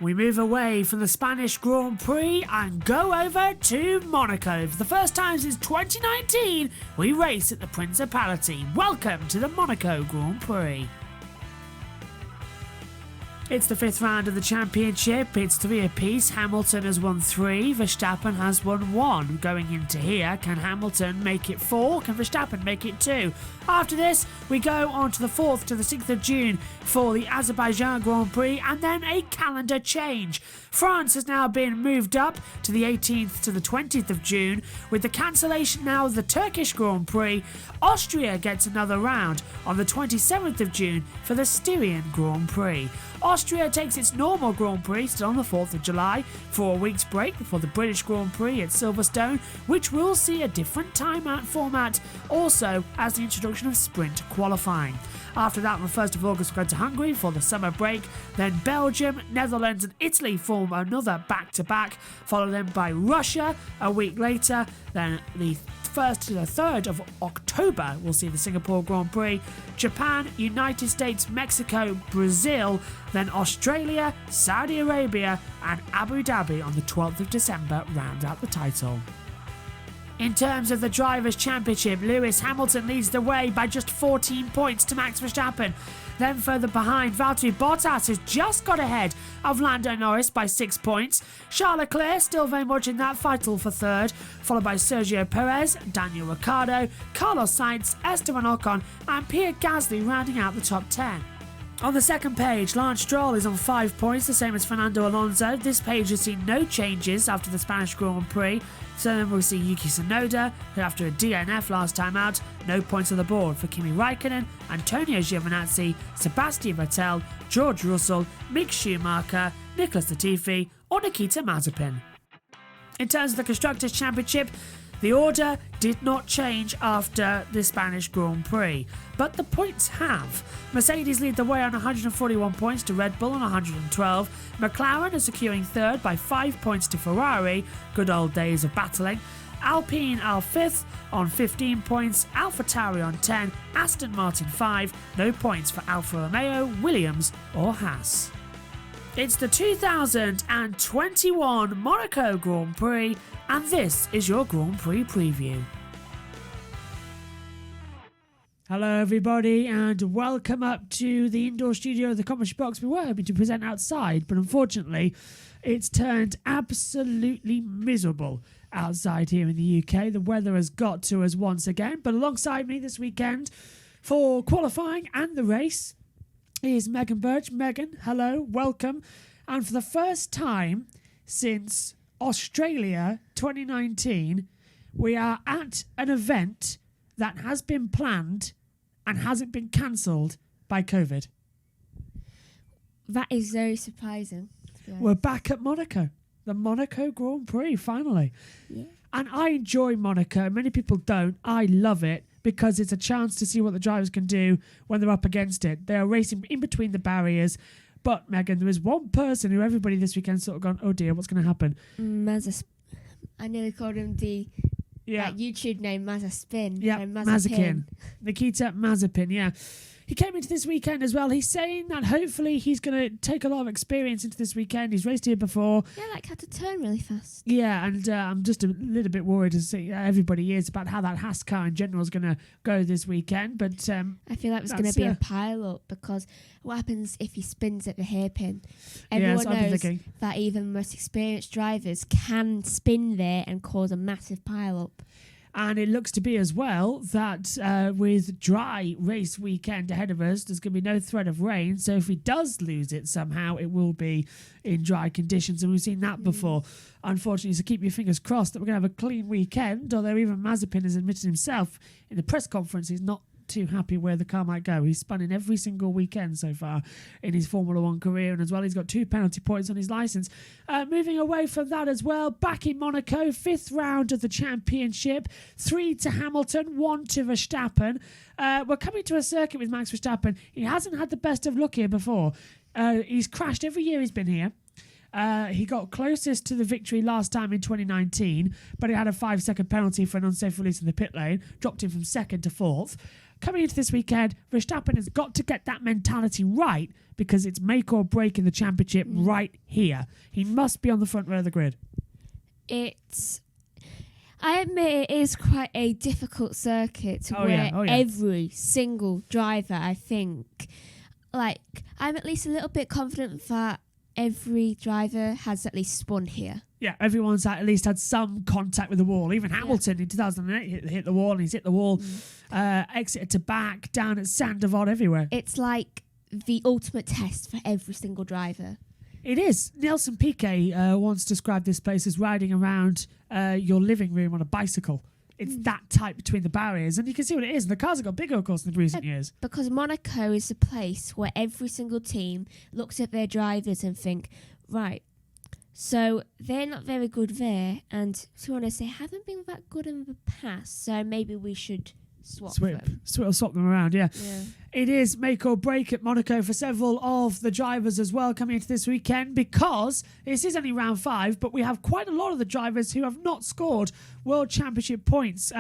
We move away from the Spanish Grand Prix and go over to Monaco. For the first time since 2019, we race at the Principality. Welcome to the Monaco Grand Prix. It's the fifth round of the championship. It's 3 apiece. Hamilton has won 3. Verstappen has won 1. Going into here, can Hamilton make it 4? Can Verstappen make it 2? After this, we go on to the 4th to the 6th of June for the Azerbaijan Grand Prix, and then a calendar change. France has now been moved up to the 18th to the 20th of June, with the cancellation now of the Turkish Grand Prix. Austria gets another round on the 27th of June for the Styrian Grand Prix. Austria takes its normal Grand Prix still on the 4th of July for a week's break before the British Grand Prix at Silverstone, which will see a different time-out format, also as the introduction of sprint qualifying. After that, on the 1st of August, we go to Hungary for the summer break. Then Belgium, Netherlands and Italy form another back-to-back, followed then by Russia a week later. Then the 1st to the 3rd of October, we'll see the Singapore Grand Prix. Japan, United States, Mexico, Brazil, then Australia, Saudi Arabia and Abu Dhabi on the 12th of December round out the title. In terms of the Drivers' Championship, Lewis Hamilton leads the way by just 14 points to Max Verstappen. Then further behind, Valtteri Bottas has just got ahead of Lando Norris by 6 points. Charles Leclerc still very much in that fight for 3rd, followed by Sergio Perez, Daniel Ricciardo, Carlos Sainz, Esteban Ocon and Pierre Gasly rounding out the top 10. On the second page, Lance Stroll is on 5 points, the same as Fernando Alonso. This page has seen no changes after the Spanish Grand Prix. So then we'll see Yuki Tsunoda, who after a DNF last time out, no points on the board for Kimi Raikkonen, Antonio Giovinazzi, Sebastian Vettel, George Russell, Mick Schumacher, Nicholas Latifi or Nikita Mazepin. In terms of the Constructors' Championship, the order did not change after the Spanish Grand Prix, but the points have. Mercedes lead the way on 141 points to Red Bull on 112. McLaren are securing 3rd by 5 points to Ferrari, good old days of battling. Alpine are 5th on 15 points, AlphaTauri on 10, Aston Martin 5, no points for Alfa Romeo, Williams or Haas. It's the 2021 Monaco Grand Prix, and this is your Grand Prix preview. Hello everybody and welcome up to the indoor studio of the Commentary Box. We were hoping to present outside, but unfortunately it's turned absolutely miserable outside here in the UK. The weather has got to us once again, but alongside me this weekend for qualifying and the race is Megan Birch. Megan, hello, welcome. And for the first time since Australia 2019, we are at an event that has been planned and hasn't been cancelled by COVID. That is very surprising. We're back at Monaco, the Monaco Grand Prix, finally. Yeah. And I enjoy Monaco. Many people don't. I love it because it's a chance to see what the drivers can do when they're up against it. They are racing in between the barriers. But, Megan, there is one person who everybody this weekend sort of gone, oh dear, what's going to happen? I nearly called him the YouTube name Mazepin. Yeah, Mazepin. Nikita Mazepin, yeah. He came into this weekend as well. He's saying that hopefully he's going to take a lot of experience into this weekend. He's raced here before. Yeah, like had to turn really fast. Yeah, and I'm just a little bit worried to see everybody is about how that Haas car in general is going to go this weekend. But I feel like it's going to be a pile-up because what happens if he spins at the hairpin? Everyone knows that even the most experienced drivers can spin there and cause a massive pile-up. And it looks to be as well that with dry race weekend ahead of us, there's going to be no threat of rain. So if he does lose it somehow, it will be in dry conditions. And we've seen that before, unfortunately. So keep your fingers crossed that we're going to have a clean weekend. Although even Mazepin has admitted himself in the press conference he's not too happy where the car might go. He's spun in every single weekend so far in his Formula 1 career, and as well he's got 2 penalty points on his licence. Moving away from that as well, back in Monaco, 5th round of the championship, 3 to Hamilton, 1 to Verstappen. We're coming to a circuit with Max Verstappen. He hasn't had the best of luck here before. He's crashed every year he's been here. He got closest to the victory last time in 2019, but he had a 5-second penalty for an unsafe release in the pit lane, dropped him from 2nd to 4th. Coming into this weekend, Verstappen has got to get that mentality right because it's make or break in the championship right here. He must be on the front row of the grid. I admit it is quite a difficult circuit where every single driver, I think, I'm at least a little bit confident that every driver has at least spun here. Yeah, everyone's at least had some contact with the wall. Even Hamilton in 2008 hit the wall, and he's hit the wall, exited to back, down at Sandoval, everywhere. It's like the ultimate test for every single driver. It is. Nelson Piquet once described this place as riding around your living room on a bicycle. It's that tight between the barriers, and you can see what it is. And the cars have got bigger, of course, in recent years. Because Monaco is a place where every single team looks at their drivers and think, right, so they're not very good there, and to be honest, they haven't been that good in the past, so maybe we should swap them around. Yeah. It is make or break at Monaco for several of the drivers as well coming into this weekend, because this is only round 5, but we have quite a lot of the drivers who have not scored World Championship points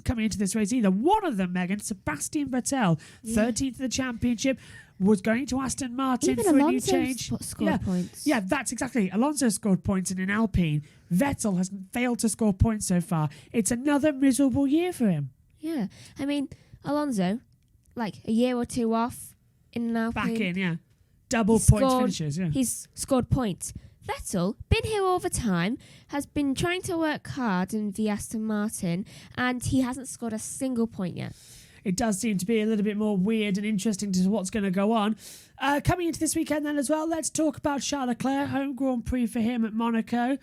coming into this race either. One of them, Megan, Sebastian Vettel, 13th of the championship, was going to Aston Martin even for Alonso a new change. Scored points. Yeah, that's exactly. Alonso scored points in an Alpine. Vettel has failed to score points so far. It's another miserable year for him. Yeah, I mean, Alonso, a year or two off in an Alpine. Back in, double points finishes, He's scored points. Vettel, been here all the time, has been trying to work hard in the Aston Martin, and he hasn't scored a single point yet. It does seem to be a little bit more weird and interesting to what's going to go on. Coming into this weekend then as well, let's talk about Charles Leclerc, home Grand Prix for him at Monaco.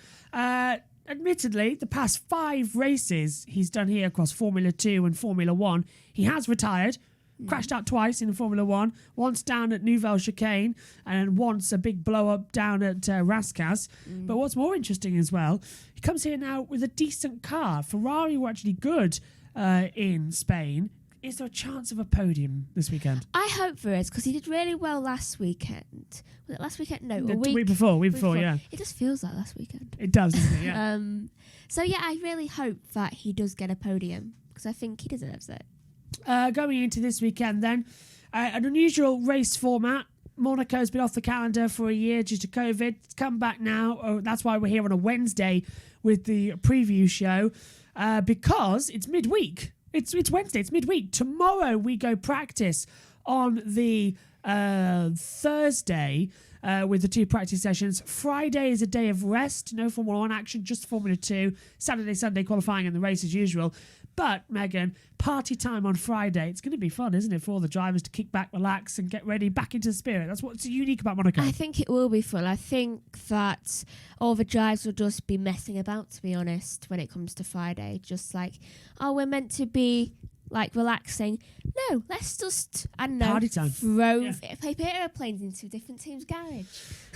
Admittedly, the past 5 races he's done here across Formula 2 and Formula 1, he has retired, crashed out twice in Formula 1, once down at Nouvelle Chicane and once a big blow-up down at Rascas. But what's more interesting as well, he comes here now with a decent car. Ferrari were actually good in Spain. Is there a chance of a podium this weekend? I hope there is, because he did really well last weekend. Was it last weekend? No, a week before, yeah. It just feels like last weekend. It does, doesn't it? Yeah. So, yeah, I really hope that he does get a podium, because I think he deserves it. Going into this weekend then, an unusual race format. Monaco's been off the calendar for a year due to COVID. It's come back now. That's why we're here on a Wednesday with the preview show, because it's midweek. It's Wednesday. It's midweek. Tomorrow we go practice on the Thursday with the 2 practice sessions. Friday is a day of rest. No Formula 1 action, just Formula 2. Saturday, Sunday qualifying and the race as usual. But, Megan, party time on Friday. It's going to be fun, isn't it, for all the drivers to kick back, relax and get ready, back into the spirit. That's what's unique about Monaco. I think it will be fun. I think that all the drivers will just be messing about, to be honest, when it comes to Friday. Just we're meant to be relaxing. No, let's just, I don't know, party time. Throw paper airplanes into a different team's garage.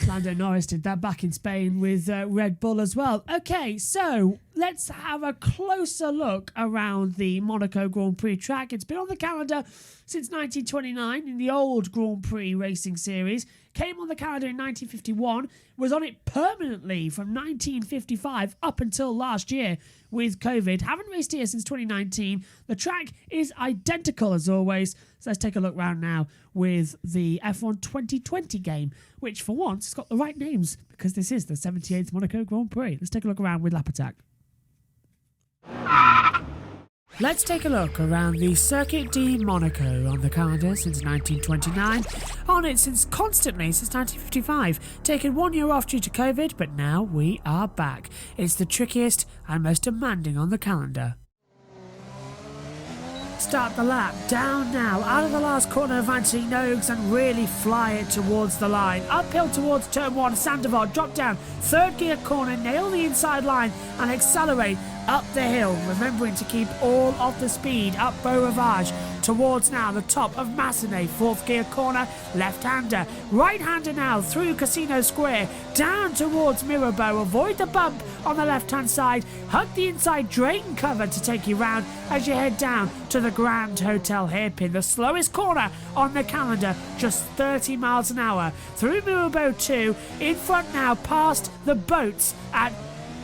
Lando Norris did that back in Spain with Red Bull as well. Okay, so let's have a closer look around the Monaco Grand Prix track. It's been on the calendar since 1929 in the old Grand Prix racing series. Came on the calendar in 1951, was on it permanently from 1955 up until last year with COVID. Haven't raced here since 2019. The track is identical as always. So let's take a look round now with the F1 2020 game, which for once has got the right names because this is the 78th Monaco Grand Prix. Let's take a look around with Lap Attack. Let's take a look around the Circuit de Monaco on the calendar since 1929. On it constantly since 1955. Taken 1 year off due to COVID, but now we are back. It's the trickiest and most demanding on the calendar. Start the lap, down now, out of the last corner of Antinogues and really fly it towards the line. Uphill towards turn 1, Sandoval, drop down, 3rd gear corner, nail the inside line and accelerate up the hill, remembering to keep all of the speed up Beau Rivage towards now the top of Massenet. Fourth gear corner, left-hander. Right-hander now through Casino Square, down towards Mirabeau. Avoid the bump on the left-hand side. Hug the inside Drayton cover to take you round as you head down to the Grand Hotel hairpin. The slowest corner on the calendar, just 30 miles an hour. Through Mirabeau 2, in front now past the boats at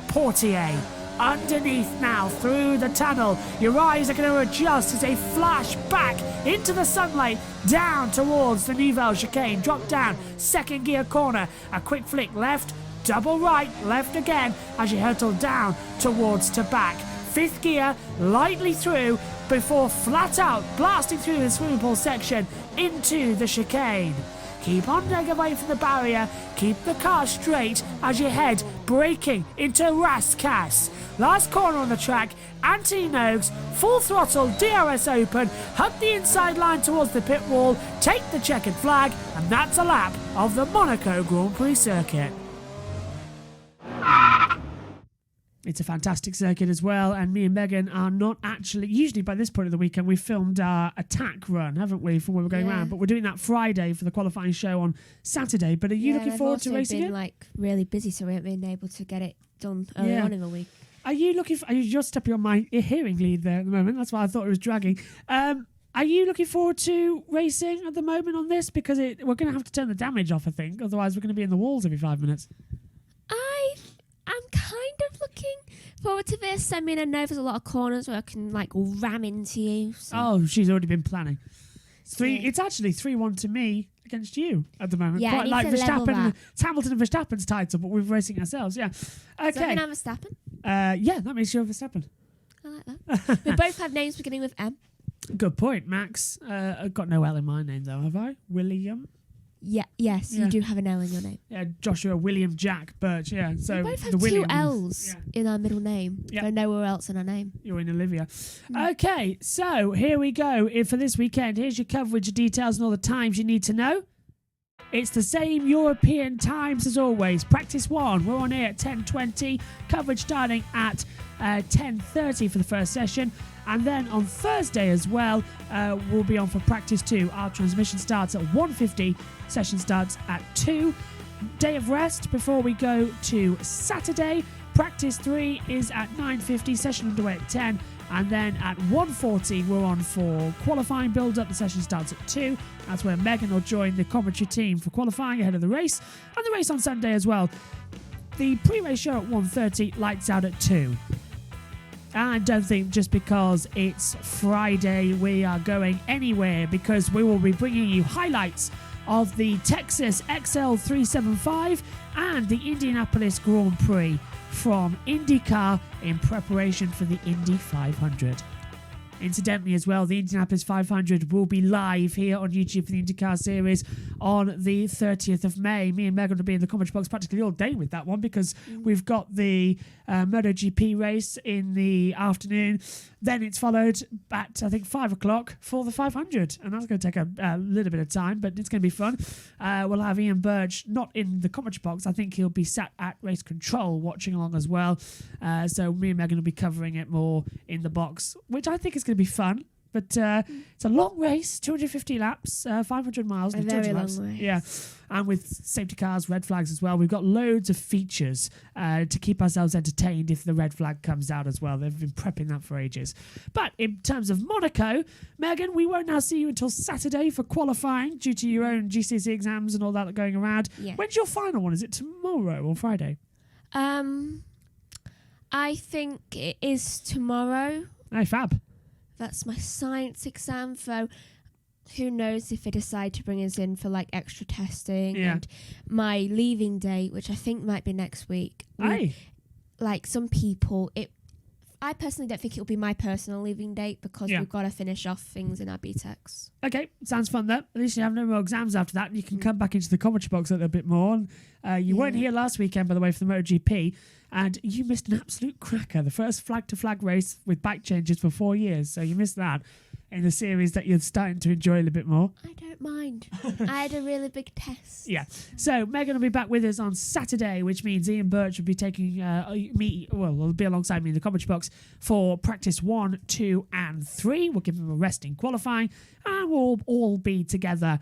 Portier. Underneath now, through the tunnel, your eyes are going to adjust as they flash back into the sunlight, down towards the Nouvelle chicane. Drop down, second gear corner, a quick flick left, double right, left again as you hurtle down towards to back. Fifth gear, lightly through before flat out blasting through the swimming pool section into the chicane. Keep on leg away from the barrier, keep the car straight as you head braking into Rascasse. Last corner on the track, Anthony Noakes, full throttle, DRS open, hug the inside line towards the pit wall, take the checkered flag, and that's a lap of the Monaco Grand Prix circuit. It's a fantastic circuit as well, and me and Megan are not actually... Usually by this point of the weekend, we've filmed our attack run, haven't we, from where we're going around? But we're doing that Friday for the qualifying show on Saturday. But are you looking forward to racing it? I've been really busy, so we haven't been able to get it done early on in the week. Are you looking for... Are you just stepping on my hearing lead there at the moment? That's why I thought it was dragging. Are you looking forward to racing at the moment on this? Because we're going to have to turn the damage off, I think. Otherwise, we're going to be in the walls every 5 minutes. I'm kind of looking forward to this. I mean, I know there's a lot of corners where I can ram into you. So. Oh, she's already been planning. It's actually 3-1 to me against you at the moment. Yeah, like Verstappen. It's Hamilton and Verstappen's title, but we're racing ourselves. Yeah. Okay. So I'm Verstappen. Yeah, that makes you Verstappen. I like that. We both have names beginning with M. Good point, Max. I've got no L in my name though, have I? William. Yeah, yes, you do have an L in your name. Yeah, Joshua, William, Jack, Birch. Yeah, so we both have the two Williams, L's in our middle name. Yep. So nowhere else in our name. You're in Olivia. Okay, so here we go. For this weekend, here's your coverage details and all the times you need to know. It's the same European times as always. Practice 1, we're on air at 10:20. Coverage starting at 10:30 for the first session. And then on Thursday as well, we'll be on for practice 2. Our transmission starts at 1:50. Session starts at 2. Day of rest before we go to Saturday. Practice 3 is at 9:50. Session underway at 10. And then at 1:40, we're on for qualifying build-up. The session starts at 2. That's where Megan will join the commentary team for qualifying ahead of the race. And the race on Sunday as well. The pre-race show at 1:30, lights out at 2. And don't think just because it's Friday we are going anywhere, because we will be bringing you highlights of the Texas XL375 and the Indianapolis Grand Prix from IndyCar in preparation for the Indy 500. Incidentally as well, the Indianapolis 500 will be live here on YouTube for the IndyCar series on the 30th of May. Me and Megan will be in the commentary box practically all day with that one, because we've got the MotoGP race in the afternoon. Then it's followed at, I think, 5 o'clock for the 500. And that's going to take a little bit of time, but it's going to be fun. We'll have Ian Burge not in the commentary box. I think he'll be sat at race control watching along as well. So me and Megan will be covering it more in the box, which I think is going to be fun. But it's a long race, 250 laps, 500 miles. A very long race. Yeah, and with safety cars, red flags as well. We've got loads of features to keep ourselves entertained if the red flag comes out as well. They've been prepping that for ages. But in terms of Monaco, Megan, we won't now see you until Saturday for qualifying due to your own GCSE exams and all that going around. Yeah. When's your final one? Is it tomorrow or Friday? I think it is tomorrow. Hey, fab. That's my science exam, so who knows if they decide to bring us in for extra testing. And my leaving date, which I think might be next week. Some people, I personally don't think it'll be my personal leaving date, because we've got to finish off things in our BTECs. Okay, sounds fun though. At least you have no more exams after that, and you can come back into the commentary box a little bit more. And, you weren't here last weekend, by the way, for the MotoGP, and you missed an absolute cracker. The first flag-to-flag race with bike changes for 4 years, so you missed that. in the series that you're starting to enjoy a little bit more? I don't mind. I had a really big test. Yeah. So Megan will be back with us on Saturday, which means Ian Birch will be taking will be alongside me in the commentary box for practice 1, 2 and 3. We'll give him a rest in qualifying and we'll all be together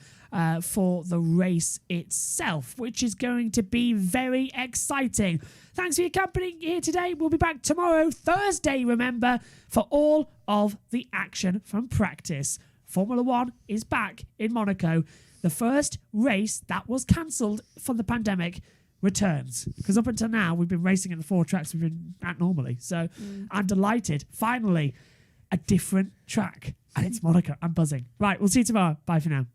for the race itself, which is going to be very exciting. Thanks for your company here today. We'll be back tomorrow, Thursday, remember, for all of the action from practice. Formula One is back in Monaco. The first race that was cancelled for the pandemic returns. Because up until now, we've been racing in the 4 tracks we've been at normally. So I'm delighted. Finally, a different track. And it's Monaco. I'm buzzing. Right, we'll see you tomorrow. Bye for now.